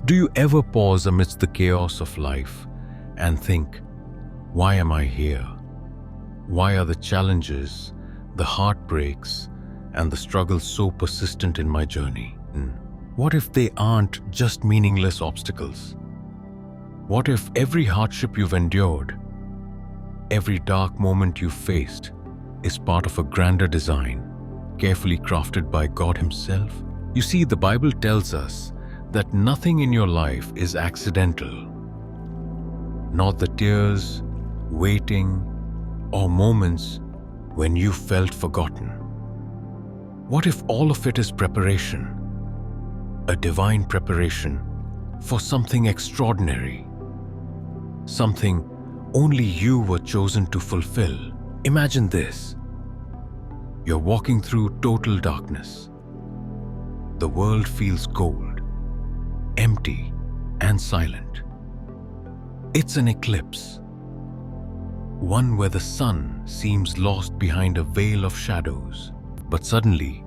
Do you ever pause amidst the chaos of life and think, why am I here? Why are the challenges, the heartbreaks, and the struggles so persistent in my journey? What if they aren't just meaningless obstacles? What if every hardship you've endured, every dark moment you've faced, is part of a grander design, carefully crafted by God Himself? You see, the Bible tells us that nothing in your life is accidental. Not the tears, waiting, or moments when you felt forgotten. What if all of it is preparation? A divine preparation for something extraordinary. Something only you were chosen to fulfill. Imagine this. You're walking through total darkness. The world feels cold, empty, and silent. It's an eclipse. One where the sun seems lost behind a veil of shadows. But suddenly,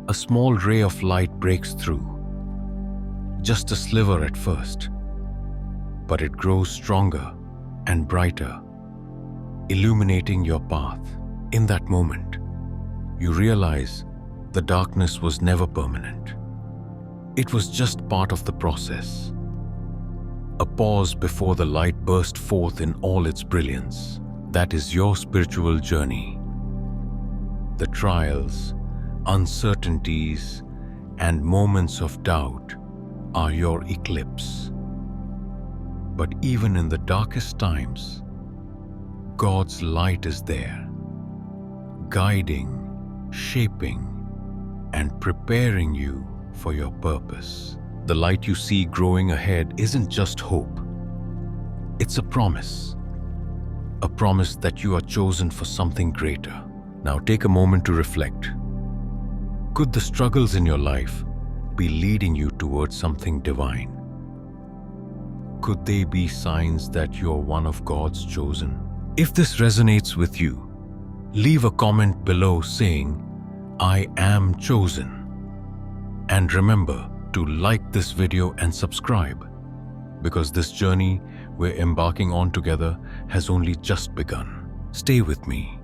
a small ray of light breaks through. Just a sliver at first, but it grows stronger and brighter, illuminating your path. In that moment, you realize the darkness was never permanent. It was just part of the process. A pause before the light burst forth in all its brilliance. That is your spiritual journey. The trials, uncertainties, and moments of doubt are your eclipse. But even in the darkest times, God's light is there, guiding, shaping, and preparing you for your purpose. The light you see growing ahead isn't just hope. It's a promise that you are chosen for something greater. Now take a moment to reflect. Could the struggles in your life be leading you towards something divine? Could they be signs that you're one of God's chosen? If this resonates with you, leave a comment below saying, I am chosen. And remember to like this video and subscribe, because this journey we're embarking on together has only just begun. Stay with me,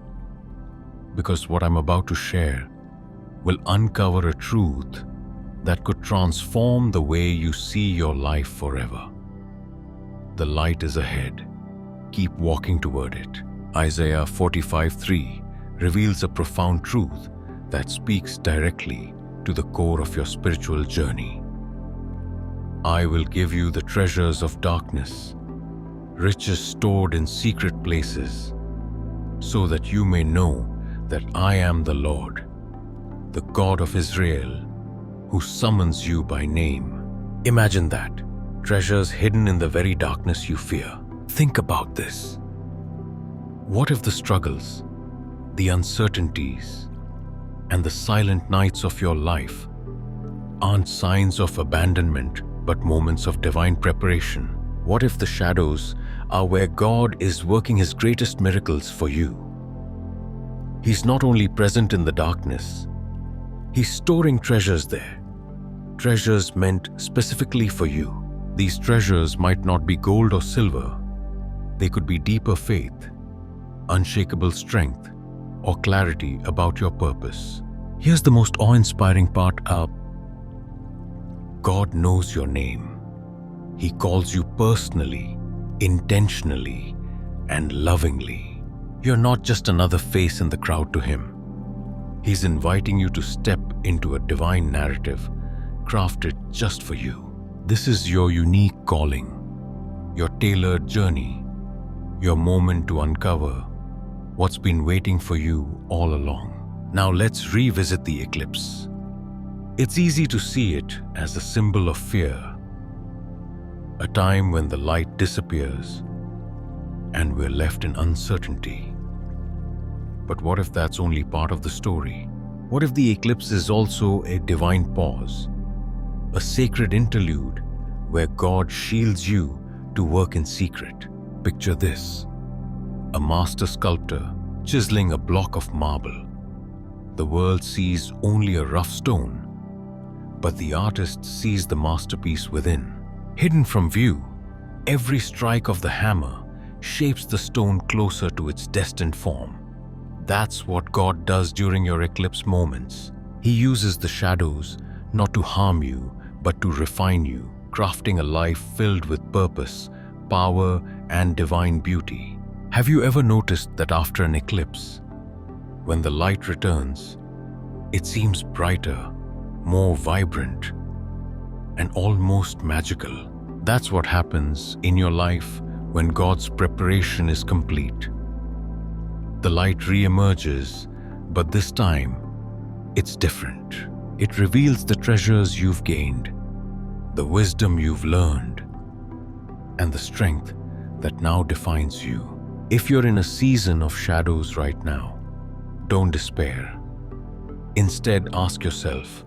because what I'm about to share will uncover a truth that could transform the way you see your life forever. The light is ahead. Keep walking toward it. Isaiah 45:3 reveals a profound truth that speaks directly to the core of your spiritual journey. I will give you the treasures of darkness, riches stored in secret places, so that you may know that I am the Lord, the God of Israel, who summons you by name. Imagine that, treasures hidden in the very darkness you fear. Think about this. What if the struggles, the uncertainties, and the silent nights of your life aren't signs of abandonment, but moments of divine preparation? What if the shadows are where God is working His greatest miracles for you? He's not only present in the darkness, He's storing treasures there, treasures meant specifically for you. These treasures might not be gold or silver. They could be deeper faith, unshakable strength, or clarity about your purpose. Here's the most awe-inspiring part. God knows your name. He calls you personally, intentionally, and lovingly. You're not just another face in the crowd to Him. He's inviting you to step into a divine narrative crafted just for you. This is your unique calling, your tailored journey, your moment to uncover what's been waiting for you all along. Now let's revisit the eclipse. It's easy to see it as a symbol of fear, a time when the light disappears and we're left in uncertainty. But what if that's only part of the story? What if the eclipse is also a divine pause, a sacred interlude where God shields you to work in secret? Picture this: a master sculptor chiseling a block of marble. The world sees only a rough stone, but the artist sees the masterpiece within. Hidden from view, every strike of the hammer shapes the stone closer to its destined form. That's what God does during your eclipse moments. He uses the shadows not to harm you, but to refine you, crafting a life filled with purpose, power, and divine beauty. Have you ever noticed that after an eclipse, when the light returns, it seems brighter, more vibrant, and almost magical? That's what happens in your life when God's preparation is complete. The light re-emerges, but this time, it's different. It reveals the treasures you've gained, the wisdom you've learned, and the strength that now defines you. If you're in a season of shadows right now, don't despair. Instead, ask yourself,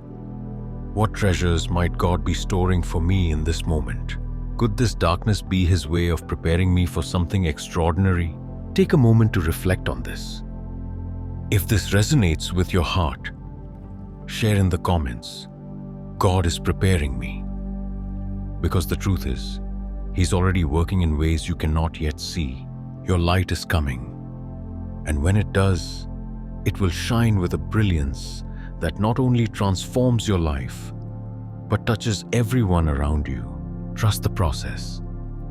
what treasures might God be storing for me in this moment? Could this darkness be His way of preparing me for something extraordinary? Take a moment to reflect on this. If this resonates with your heart, share in the comments, God is preparing me. Because the truth is, He's already working in ways you cannot yet see. Your light is coming. And when it does, it will shine with a brilliance that not only transforms your life, but touches everyone around you. Trust the process.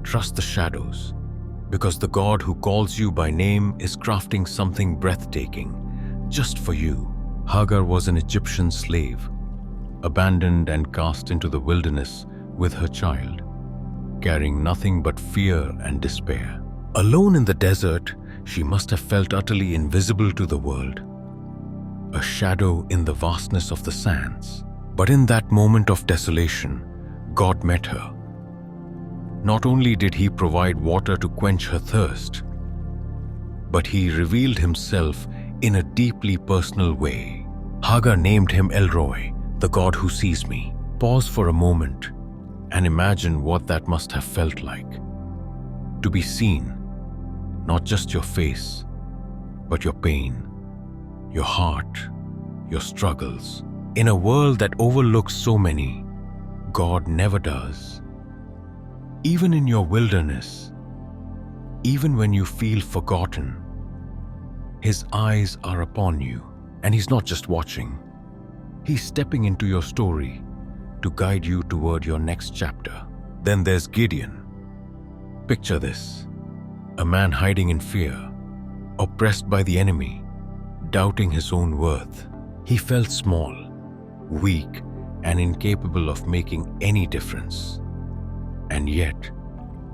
Trust the shadows. Because the God who calls you by name is crafting something breathtaking just for you. Hagar was an Egyptian slave, abandoned and cast into the wilderness with her child, carrying nothing but fear and despair. Alone in the desert, she must have felt utterly invisible to the world, a shadow in the vastness of the sands. But in that moment of desolation, God met her. Not only did He provide water to quench her thirst, but He revealed Himself in a deeply personal way. Hagar named Him El Roi, the God who sees me. Pause for a moment and imagine what that must have felt like. To be seen, not just your face, but your pain, your heart, your struggles. In a world that overlooks so many, God never does. Even in your wilderness, even when you feel forgotten, His eyes are upon you, and He's not just watching. He's stepping into your story to guide you toward your next chapter. Then there's Gideon. Picture this: a man hiding in fear, oppressed by the enemy, doubting his own worth. He felt small, weak, and incapable of making any difference. And yet,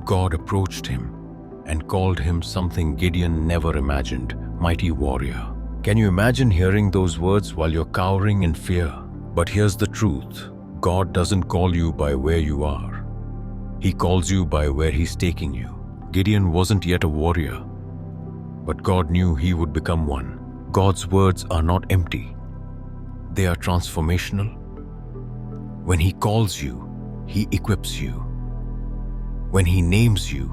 God approached him and called him something Gideon never imagined: mighty warrior. Can you imagine hearing those words while you're cowering in fear? But here's the truth: God doesn't call you by where you are. He calls you by where He's taking you. Gideon wasn't yet a warrior, but God knew he would become one. God's words are not empty. They are transformational. When He calls you, He equips you. When He names you,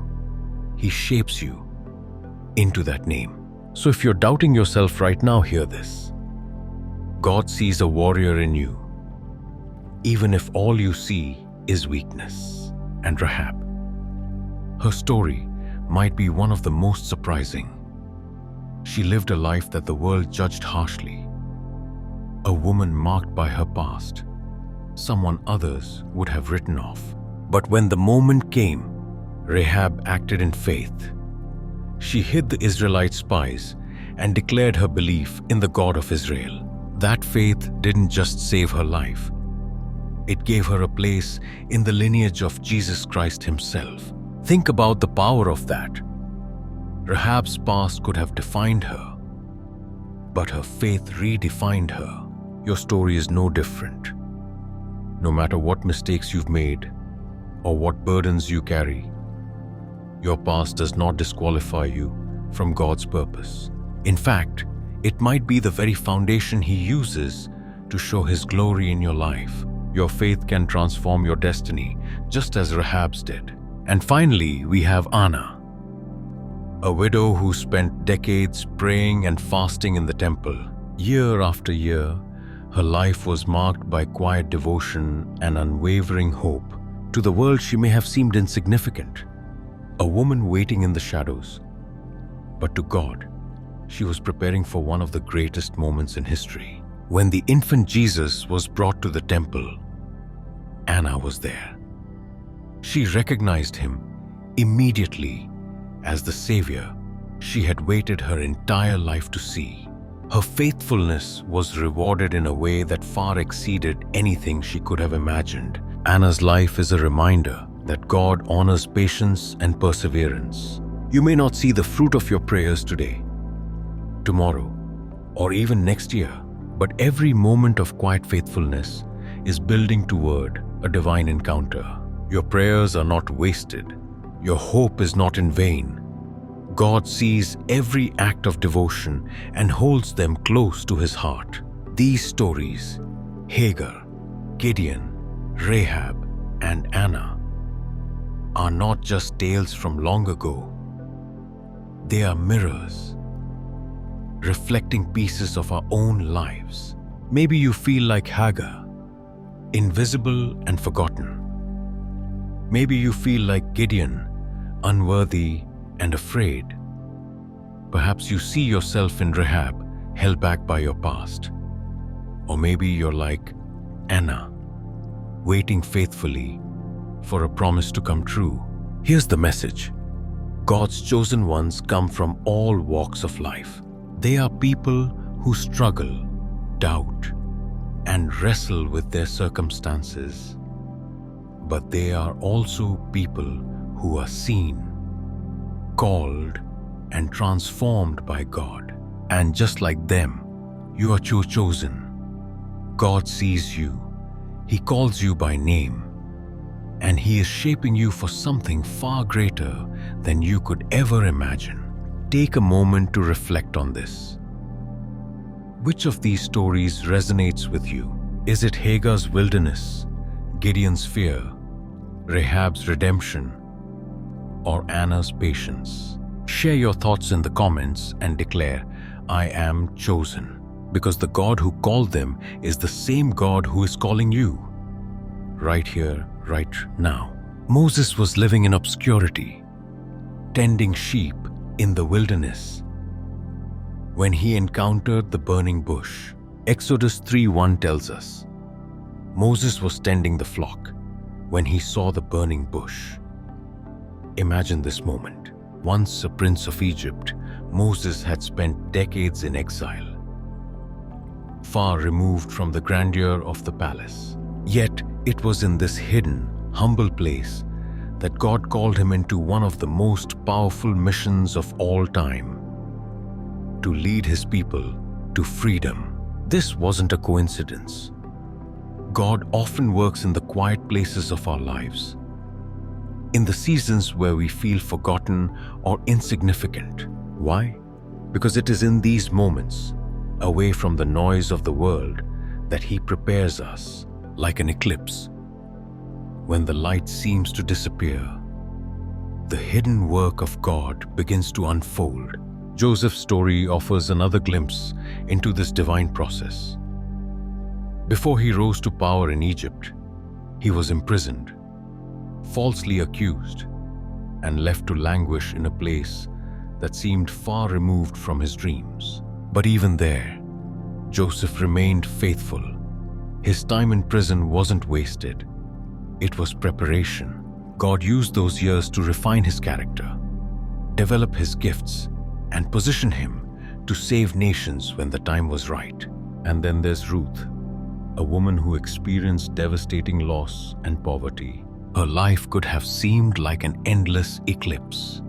He shapes you into that name. So if you're doubting yourself right now, hear this. God sees a warrior in you, even if all you see is weakness. And Rahab, her story might be one of the most surprising. She lived a life that the world judged harshly, a woman marked by her past, someone others would have written off. But when the moment came, Rahab acted in faith. She hid the Israelite spies and declared her belief in the God of Israel. That faith didn't just save her life. It gave her a place in the lineage of Jesus Christ Himself. Think about the power of that. Rahab's past could have defined her, but her faith redefined her. Your story is no different. No matter what mistakes you've made or what burdens you carry, your past does not disqualify you from God's purpose. In fact, it might be the very foundation He uses to show His glory in your life. Your faith can transform your destiny, just as Rahab's did. And finally, we have Anna, a widow who spent decades praying and fasting in the temple. Year after year, her life was marked by quiet devotion and unwavering hope. To the world, she may have seemed insignificant, a woman waiting in the shadows. But to God, she was preparing for one of the greatest moments in history. When the infant Jesus was brought to the temple, Anna was there. She recognized him immediately as the Savior she had waited her entire life to see. Her faithfulness was rewarded in a way that far exceeded anything she could have imagined. Anna's life is a reminder that God honors patience and perseverance. You may not see the fruit of your prayers today, tomorrow, or even next year, but every moment of quiet faithfulness is building toward a divine encounter. Your prayers are not wasted. Your hope is not in vain. God sees every act of devotion and holds them close to his heart. These stories, Hagar, Gideon, Rahab, and Anna, are not just tales from long ago. They are mirrors, reflecting pieces of our own lives. Maybe you feel like Hagar, invisible and forgotten. Maybe you feel like Gideon, unworthy and afraid. Perhaps you see yourself in Rahab, held back by your past. Or maybe you're like Anna, waiting faithfully for a promise to come true. Here's the message. God's chosen ones come from all walks of life. They are people who struggle, doubt, and wrestle with their circumstances. But they are also people who are seen, called, and transformed by God. And just like them, you are chosen. God sees you. He calls you by name. And He is shaping you for something far greater than you could ever imagine. Take a moment to reflect on this. Which of these stories resonates with you? Is it Hagar's wilderness, Gideon's fear, Rahab's redemption, or Anna's patience? Share your thoughts in the comments and declare, I am chosen, because the God who called them is the same God who is calling you. Right here, right now. Moses was living in obscurity, tending sheep in the wilderness, when he encountered the burning bush. Exodus 3:1 tells us, Moses was tending the flock when he saw the burning bush. Imagine this moment. Once a prince of Egypt, Moses had spent decades in exile, far removed from the grandeur of the palace. Yet, it was in this hidden, humble place that God called him into one of the most powerful missions of all time, to lead his people to freedom. This wasn't a coincidence. God often works in the quiet places of our lives, in the seasons where we feel forgotten or insignificant. Why? Because it is in these moments, away from the noise of the world, that He prepares us. Like an eclipse, when the light seems to disappear, the hidden work of God begins to unfold. Joseph's story offers another glimpse into this divine process. Before he rose to power in Egypt, he was imprisoned, falsely accused, and left to languish in a place that seemed far removed from his dreams. But even there, Joseph remained faithful. His time in prison wasn't wasted. It was preparation. God used those years to refine his character, develop his gifts, and position him to save nations when the time was right. And then there's Ruth, a woman who experienced devastating loss and poverty. Her life could have seemed like an endless eclipse.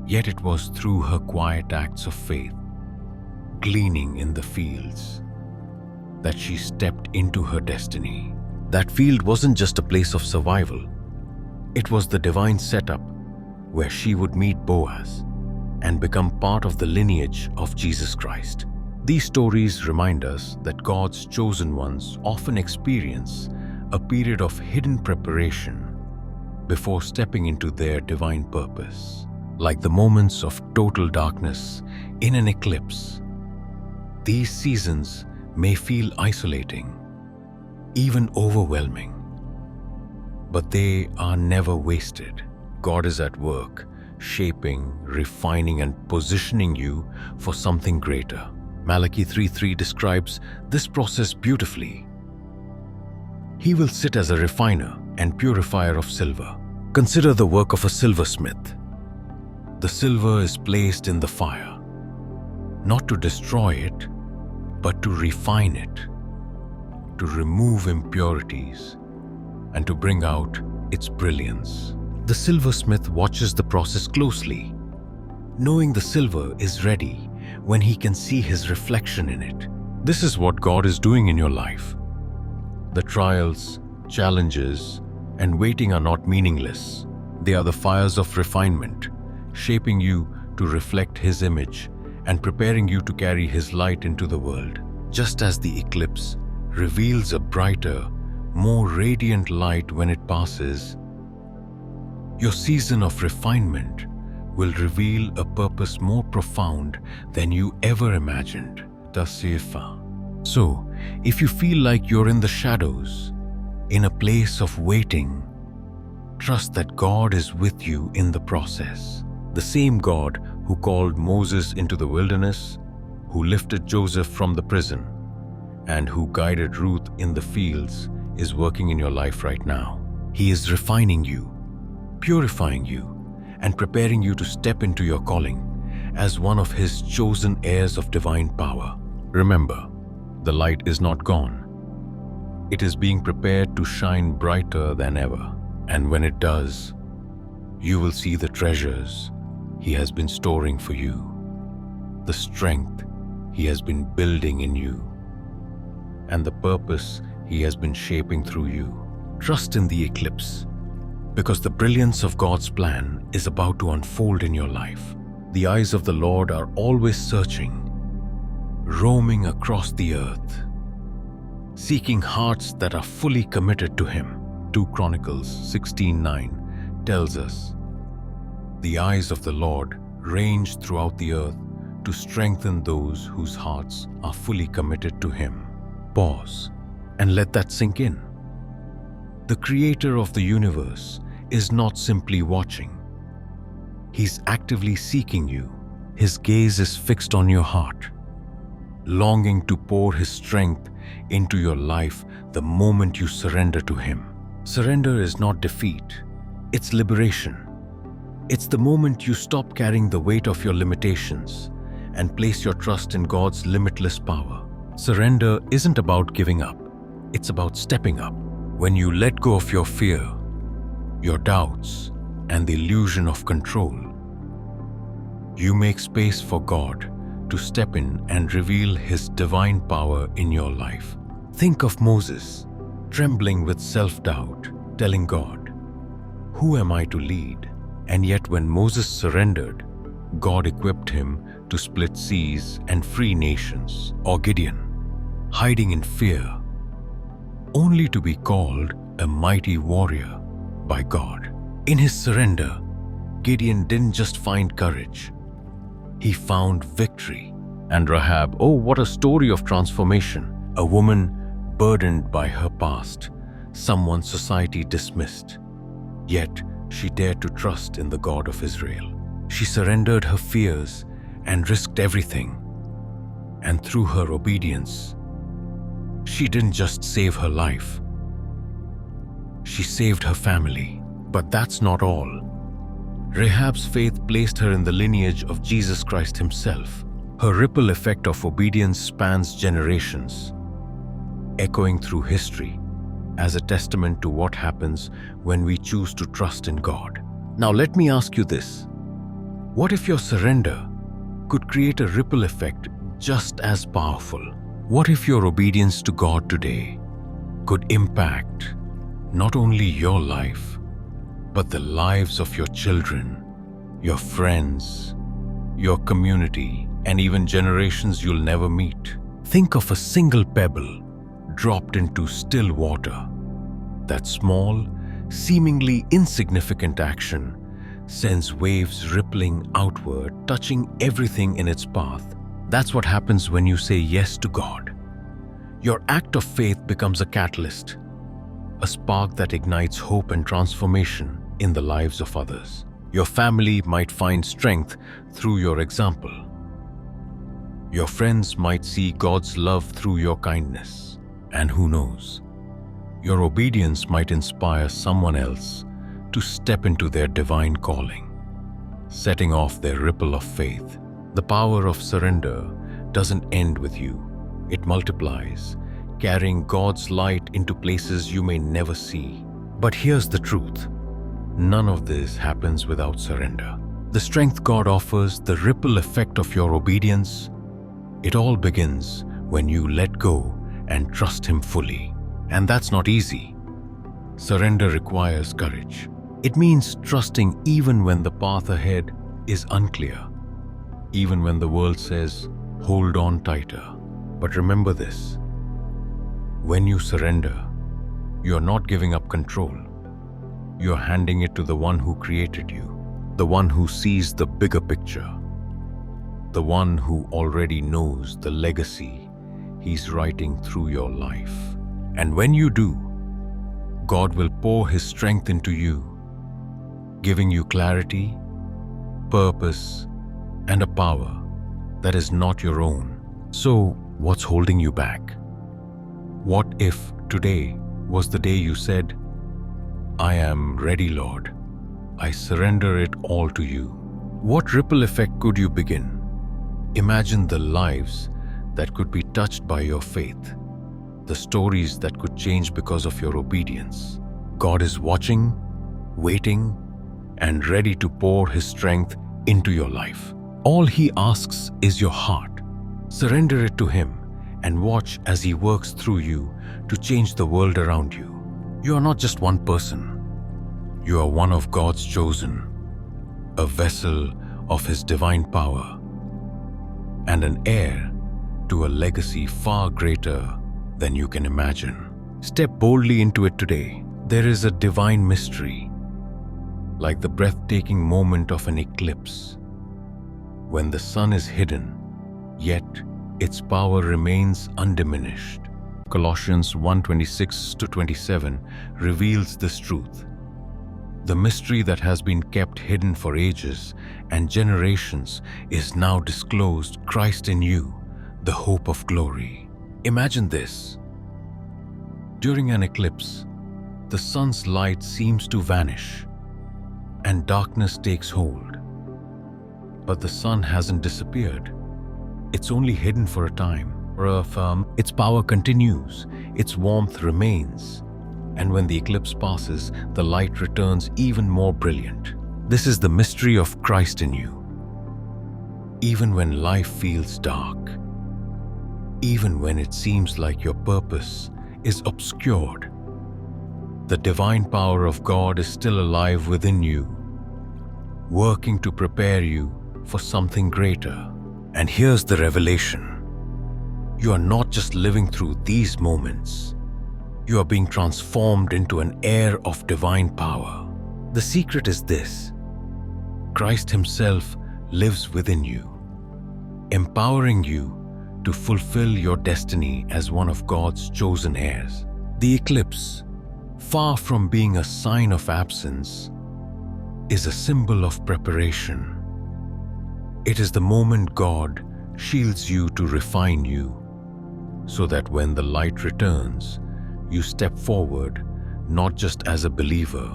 Yet it was through her quiet acts of faith, gleaning in the fields, that she stepped into her destiny. That field wasn't just a place of survival. It was the divine setup where she would meet Boaz and become part of the lineage of Jesus Christ. These stories remind us that God's chosen ones often experience a period of hidden preparation before stepping into their divine purpose. Like the moments of total darkness in an eclipse, these seasons may feel isolating, even overwhelming. but they are never wasted. God is at work, shaping, refining, and positioning you for something greater. Malachi 3:3 describes this process beautifully. He will sit as a refiner and purifier of silver. Consider the work of a silversmith. The silver is placed in the fire, not to destroy it, but to refine it, to remove impurities, and to bring out its brilliance. The silversmith watches the process closely, knowing the silver is ready when he can see his reflection in it. This is what God is doing in your life. The trials, challenges, and waiting are not meaningless. They are the fires of refinement, shaping you to reflect His image and preparing you to carry His light into the world. Just as the eclipse reveals a brighter, more radiant light when it passes, your season of refinement will reveal a purpose more profound than you ever imagined. Tasifa. So, if you feel like you're in the shadows, in a place of waiting, trust that God is with you in the process. The same God who called Moses into the wilderness, who lifted Joseph from the prison, and who guided Ruth in the fields is working in your life right now. He is refining you, purifying you, and preparing you to step into your calling as one of His chosen heirs of divine power. Remember, the light is not gone. It is being prepared to shine brighter than ever. And when it does, you will see the treasures He has been storing for you, the strength He has been building in you, and the purpose He has been shaping through you. Trust in the eclipse, because the brilliance of God's plan is about to unfold in your life. The eyes of the Lord are always searching, roaming across the earth, seeking hearts that are fully committed to Him. 2 Chronicles 16:9 tells us, "The eyes of the Lord range throughout the earth to strengthen those whose hearts are fully committed to Him." Pause and let that sink in. The Creator of the universe is not simply watching. He's actively seeking you. His gaze is fixed on your heart, longing to pour His strength into your life the moment you surrender to Him. Surrender is not defeat, it's liberation. It's the moment you stop carrying the weight of your limitations and place your trust in God's limitless power. Surrender isn't about giving up, it's about stepping up. When you let go of your fear, your doubts, and the illusion of control, you make space for God to step in and reveal His divine power in your life. Think of Moses, trembling with self-doubt, telling God, "Who am I to lead?" And yet when Moses surrendered, God equipped him to split seas and free nations. Or Gideon, hiding in fear, only to be called a mighty warrior by God. In his surrender, Gideon didn't just find courage, he found victory. And Rahab, oh, what a story of transformation. A woman burdened by her past, someone society dismissed. Yet she dared to trust in the God of Israel. She surrendered her fears and risked everything. And through her obedience, she didn't just save her life, she saved her family. But that's not all. Rahab's faith placed her in the lineage of Jesus Christ Himself. Her ripple effect of obedience spans generations, echoing through history as a testament to what happens when we choose to trust in God. Now let me ask you this. What if your surrender could create a ripple effect just as powerful? What if your obedience to God today could impact not only your life, but the lives of your children, your friends, your community, and even generations you'll never meet? Think of a single pebble dropped into still water. That small, seemingly insignificant action sends waves rippling outward, touching everything in its path. That's what happens when you say yes to God. Your act of faith becomes a catalyst, a spark that ignites hope and transformation in the lives of others. Your family might find strength through your example. Your friends might see God's love through your kindness. And who knows, your obedience might inspire someone else to step into their divine calling, setting off their ripple of faith. The power of surrender doesn't end with you. It multiplies, carrying God's light into places you may never see. But here's the truth. None of this happens without surrender. The strength God offers, the ripple effect of your obedience, it all begins when you let go and trust Him fully. And that's not easy. Surrender requires courage. It means trusting even when the path ahead is unclear, even when the world says, hold on tighter. But remember this, when you surrender, you're not giving up control. You're handing it to the one who created you, the one who sees the bigger picture, the one who already knows the legacy He's writing through your life. And when you do, God will pour His strength into you, giving you clarity, purpose, and a power that is not your own. So, what's holding you back? What if today was the day you said, I am ready, Lord. I surrender it all to you. What ripple effect could you begin? Imagine the lives that could be touched by your faith, the stories that could change because of your obedience. God is watching, waiting, and ready to pour His strength into your life. All He asks is your heart. Surrender it to Him and watch as He works through you to change the world around you. You are not just one person. You are one of God's chosen, a vessel of His divine power, and an heir to a legacy far greater than you can imagine. Step boldly into it today. There is a divine mystery, like the breathtaking moment of an eclipse, when the sun is hidden, yet its power remains undiminished. Colossians 1:26-27 reveals this truth. The mystery that has been kept hidden for ages and generations is now disclosed, Christ in you, the hope of glory. Imagine this. During an eclipse, the sun's light seems to vanish and darkness takes hold. But the sun hasn't disappeared. It's only hidden for a time. Its power continues, its warmth remains, and when the eclipse passes, the light returns even more brilliant. This is the mystery of Christ in you. Even when life feels dark, even when it seems like your purpose is obscured, the divine power of God is still alive within you, working to prepare you for something greater. And here's the revelation. You are not just living through these moments. You are being transformed into an heir of divine power. The secret is this: Christ Himself lives within you, empowering you to fulfill your destiny as one of God's chosen heirs. The eclipse, far from being a sign of absence, is a symbol of preparation. It is the moment God shields you to refine you, so that when the light returns, you step forward not just as a believer,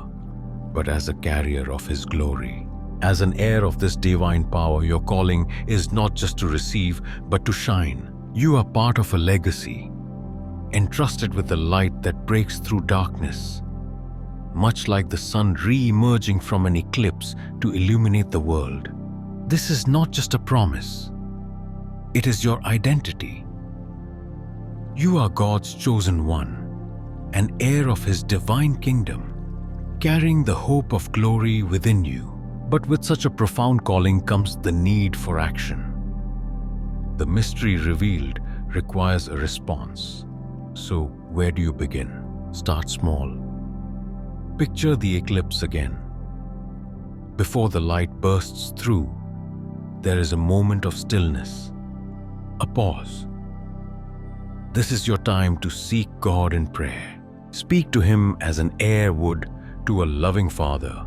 but as a carrier of His glory. As an heir of this divine power, your calling is not just to receive, but to shine. You are part of a legacy, entrusted with the light that breaks through darkness, much like the sun re-emerging from an eclipse to illuminate the world. This is not just a promise. It is your identity. You are God's chosen one, an heir of His divine kingdom, carrying the hope of glory within you. But with such a profound calling comes the need for action. The mystery revealed requires a response. So, where do you begin? Start small. Picture the eclipse again. Before the light bursts through, there is a moment of stillness, a pause. This is your time to seek God in prayer. Speak to him as an heir would to a loving father.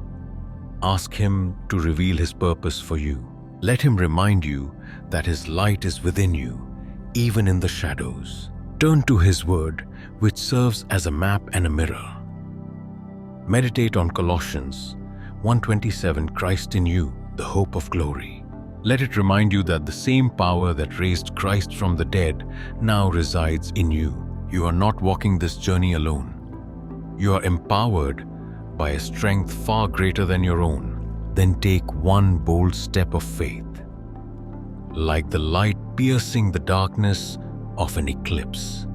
Ask him to reveal his purpose for you. Let him remind you that his light is within you, even in the shadows. Turn to his word, which serves as a map and a mirror. Meditate on Colossians 1:27, Christ in you, the hope of glory. Let it remind you that the same power that raised Christ from the dead now resides in you. You are not walking this journey alone. You are empowered by a strength far greater than your own. Then take one bold step of faith, like the light piercing the darkness of an eclipse.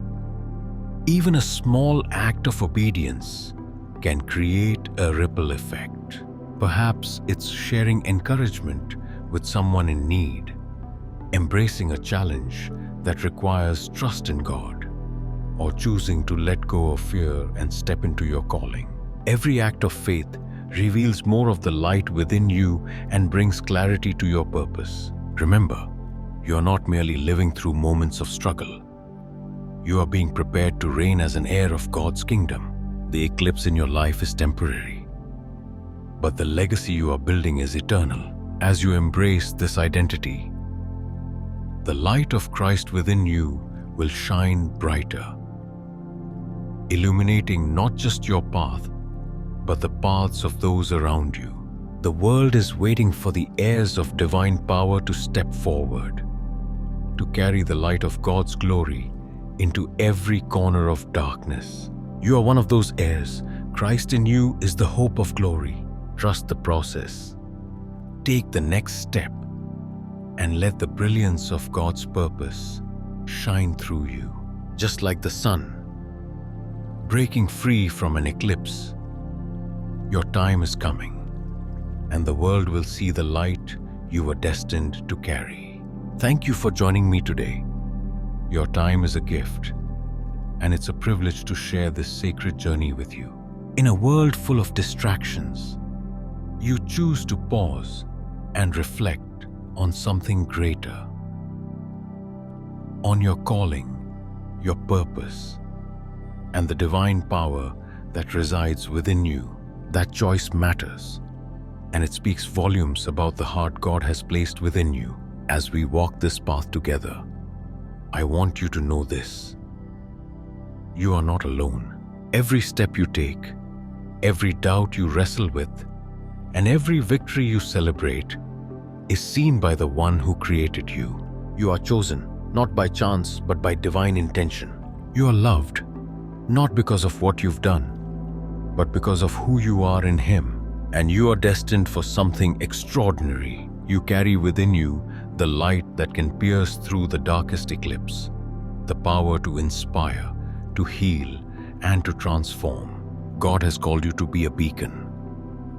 Even a small act of obedience can create a ripple effect. Perhaps it's sharing encouragement with someone in need, embracing a challenge that requires trust in God, or choosing to let go of fear and step into your calling. Every act of faith reveals more of the light within you and brings clarity to your purpose. Remember, you are not merely living through moments of struggle. You are being prepared to reign as an heir of God's kingdom. The eclipse in your life is temporary, but the legacy you are building is eternal. As you embrace this identity, the light of Christ within you will shine brighter, illuminating not just your path, but the paths of those around you. The world is waiting for the heirs of divine power to step forward, to carry the light of God's glory into every corner of darkness. You are one of those heirs. Christ in you is the hope of glory. Trust the process. Take the next step and let the brilliance of God's purpose shine through you. Just like the sun breaking free from an eclipse, your time is coming, and the world will see the light you were destined to carry. Thank you for joining me today. Your time is a gift, and it's a privilege to share this sacred journey with you. In a world full of distractions, you choose to pause and reflect on something greater, on your calling, your purpose, and the divine power that resides within you. That choice matters, and it speaks volumes about the heart God has placed within you. As we walk this path together, I want you to know this: you are not alone. Every step you take, every doubt you wrestle with, and every victory you celebrate is seen by the one who created you. You are chosen, not by chance, but by divine intention. You are loved, not because of what you've done, but because of who you are in Him. And you are destined for something extraordinary. You carry within you the light that can pierce through the darkest eclipse, the power to inspire, to heal, and to transform. God has called you to be a beacon,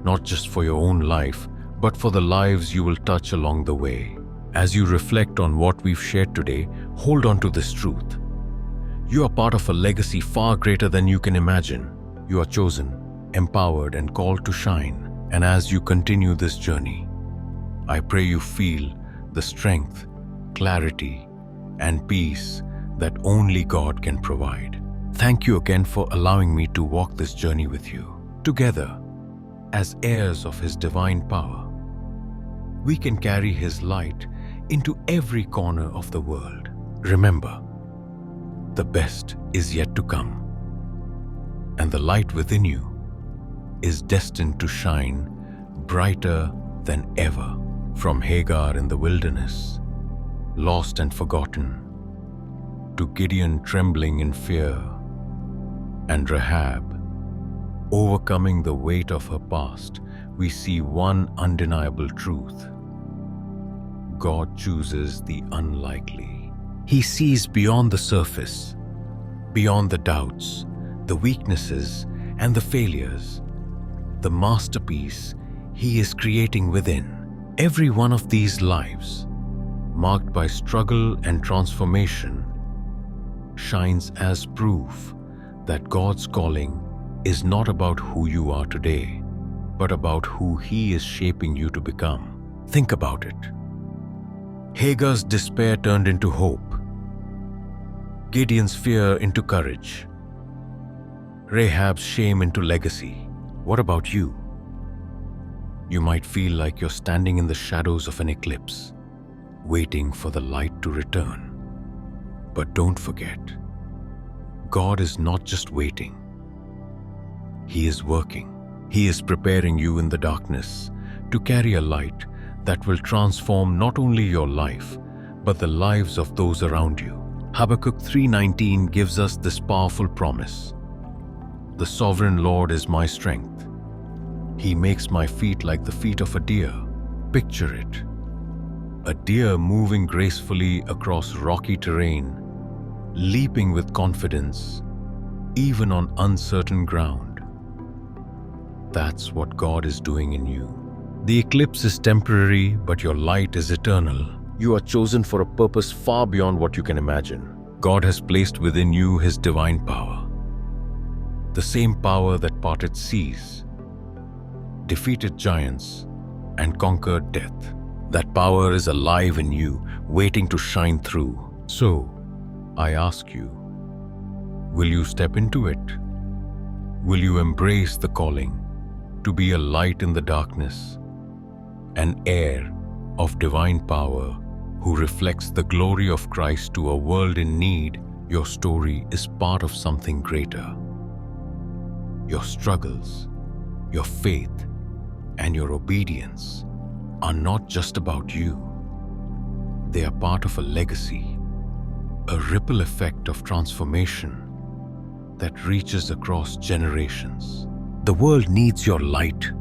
not just for your own life, but for the lives you will touch along the way. As you reflect on what we've shared today, hold on to this truth. You are part of a legacy far greater than you can imagine. You are chosen, empowered, and called to shine. And as you continue this journey, I pray you feel the strength, clarity, and peace that only God can provide. Thank you again for allowing me to walk this journey with you. Together, as heirs of His divine power, we can carry His light into every corner of the world. Remember, the best is yet to come, and the light within you is destined to shine brighter than ever. From Hagar in the wilderness, lost and forgotten, to Gideon trembling in fear, and Rahab overcoming the weight of her past, we see one undeniable truth: God chooses the unlikely. He sees beyond the surface, beyond the doubts, the weaknesses, and the failures. The masterpiece He is creating within. Every one of these lives, marked by struggle and transformation, shines as proof that God's calling is not about who you are today, but about who He is shaping you to become. Think about it. Hagar's despair turned into hope, Gideon's fear into courage, Rahab's shame into legacy. What about you? You might feel like you're standing in the shadows of an eclipse, waiting for the light to return. But don't forget, God is not just waiting. He is working. He is preparing you in the darkness to carry a light that will transform not only your life, but the lives of those around you. Habakkuk 3:19 gives us this powerful promise. The sovereign Lord is my strength. He makes my feet like the feet of a deer. Picture it. A deer moving gracefully across rocky terrain, leaping with confidence, even on uncertain ground. That's what God is doing in you. The eclipse is temporary, but your light is eternal. You are chosen for a purpose far beyond what you can imagine. God has placed within you His divine power. The same power that parted seas, defeated giants, and conquered death. That power is alive in you, waiting to shine through. So, I ask you, will you step into it? Will you embrace the calling to be a light in the darkness, an heir of divine power who reflects the glory of Christ to a world in need? Your story is part of something greater. Your struggles, your faith, and your obedience are not just about you. They are part of a legacy, a ripple effect of transformation that reaches across generations. The world needs your light.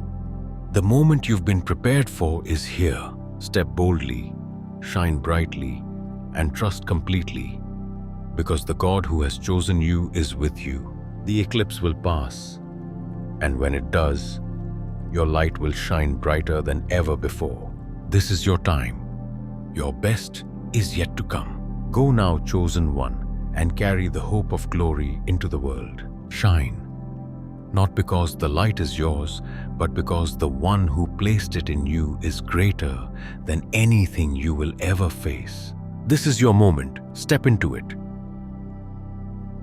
The moment you've been prepared for is here. Step boldly, shine brightly, and trust completely, because the God who has chosen you is with you. The eclipse will pass, and when it does, your light will shine brighter than ever before. This is your time. Your best is yet to come. Go now, chosen one, and carry the hope of glory into the world. Shine, not because the light is yours, but because the one who placed it in you is greater than anything you will ever face. This is your moment. Step into it.